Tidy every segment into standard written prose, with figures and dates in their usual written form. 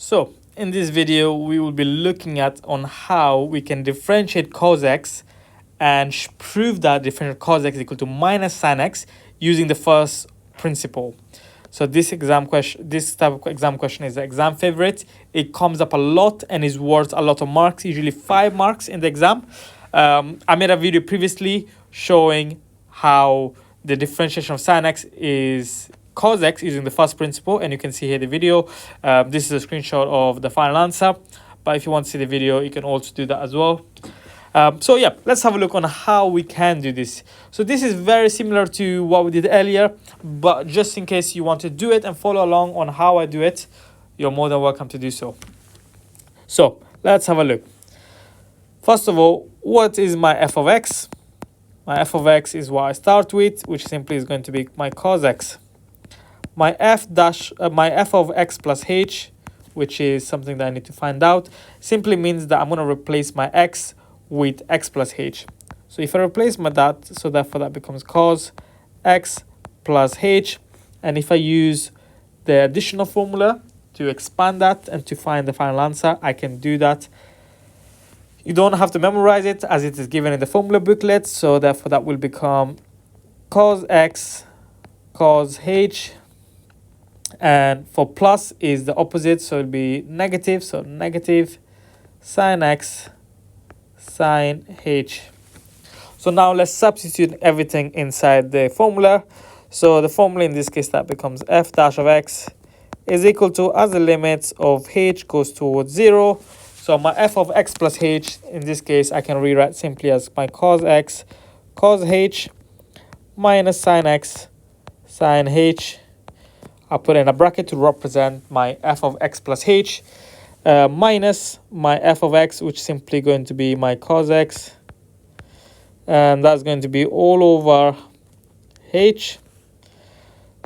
So in this video, we will be looking at on how we can differentiate cosx and prove that differential cosx is equal to minus sine x using the first principle. So this type of exam question is the exam favorite. It comes up a lot and is worth a lot of marks, usually 5 marks in the exam. I made a video previously showing how the differentiation of sine x is cos x using the first principle, and you can see here the video. This is a screenshot of the final answer, but if you want to see the video, you can also do that as well. So yeah, let's have a look on how we can do this. So this is very similar to what we did earlier, but just in case you want to do it and follow along on how I do it, you're more than welcome to do so. So let's have a look. First of all, what is my f of x? My f of x is what I start with, which simply is going to be my cos x. My f of x plus h, which is something that I need to find out, simply means that I'm going to replace my x with x plus h. So if I replace that, so therefore that becomes cos x plus h. And if I use the additional formula to expand that and to find the final answer, I can do that. You don't have to memorize it as it is given in the formula booklet. So therefore that will become cos x cos h. And for plus is the opposite, so it'll be negative. So negative sine x sine h. So now let's substitute everything inside the formula. So the formula in this case, that becomes f dash of x is equal to, as the limits of h goes towards 0. So my f of x plus h, in this case, I can rewrite simply as my cos x cos h minus sine x sine h. I'll put in a bracket to represent my f of x plus h, minus my f of x, which is simply going to be my cos x, and that's going to be all over h.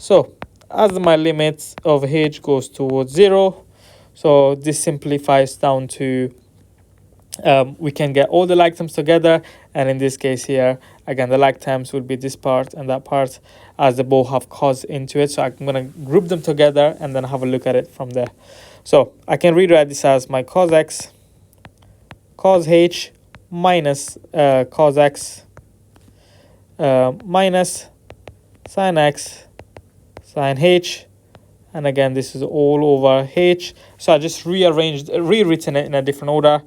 So as my limits of h goes towards 0, so this simplifies down to we can get all the like terms together, and in this case here, again, the like terms will be this part and that part, as they both have cos into it. So I'm going to group them together and then have a look at it from there. So I can rewrite this as my cos x cos h minus cos x minus sine x sine h. And again, this is all over h. So I just rewritten it in a different order.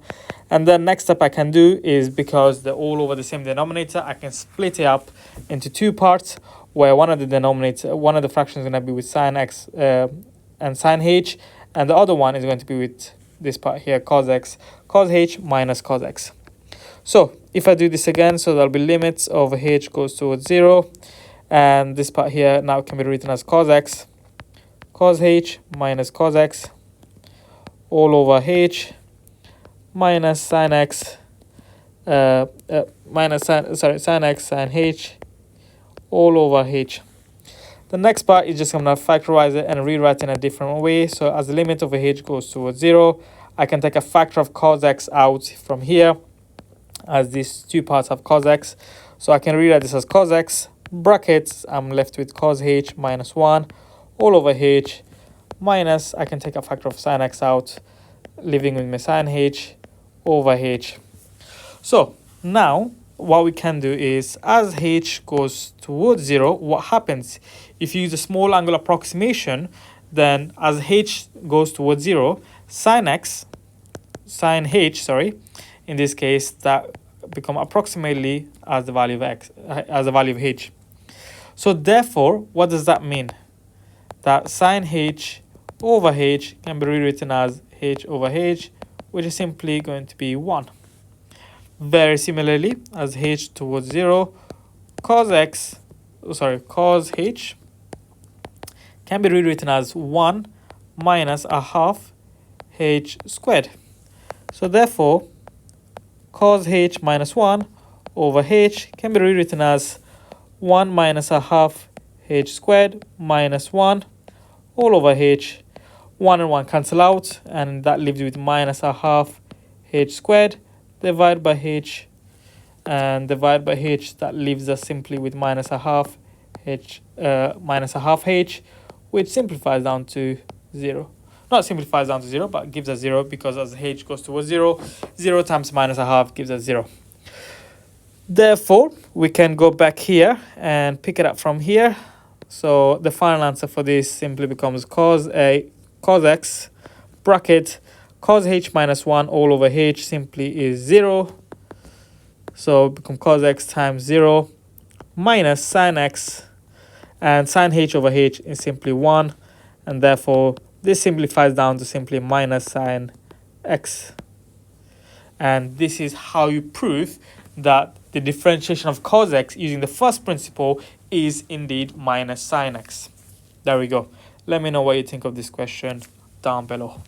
And then next step I can do is, because they're all over the same denominator, I can split it up into 2 parts, where one of the fractions is going to be with sine x and sine h, and the other one is going to be with this part here, cos x cos h minus cos x. So if I do this again, so there'll be limits of h goes towards 0, and this part here now can be written as cos x cos h minus cos x all over h minus sine x sine x sine h all over h. The next part is just going to factorize it and rewrite in a different way. So as the limit of h goes towards 0, I can take a factor of cos x out from here, as these 2 parts have cos x. So I can rewrite this as cos x brackets, I'm left with cos h minus 1 all over h, minus, I can take a factor of sine x out, leaving with my sine h over h. So now what we can do is, as h goes towards 0, what happens if you use a small angle approximation? Then as h goes towards 0, sine h, in this case, that become approximately as the value of x, as the value of h. So therefore, what does that mean? That sine h over h can be rewritten as h over h, which is simply going to be 1. Very similarly, as h towards 0, cos h can be rewritten as 1 minus a half h squared. So therefore, cos h minus 1 over h can be rewritten as 1 minus a half h squared minus 1 all over h. 1 and 1 cancel out, and that leaves you with minus a half h squared divided by h, and divide by h, that leaves us simply with minus a half h, which simplifies down to 0. not simplifies down to 0, but gives us 0 because as h goes towards 0, 0 times minus a half gives us 0. Therefore, we can go back here and pick it up from here. So the final answer for this simply becomes cos x bracket cos h minus 1 all over h simply is 0. So become cos x times 0 minus sine x, and sine h over h is simply 1, and therefore this simplifies down to simply minus sine x. And this is how you prove that the differentiation of cos x using the first principle is indeed minus sine x. There we go. Let me know what you think of this question down below.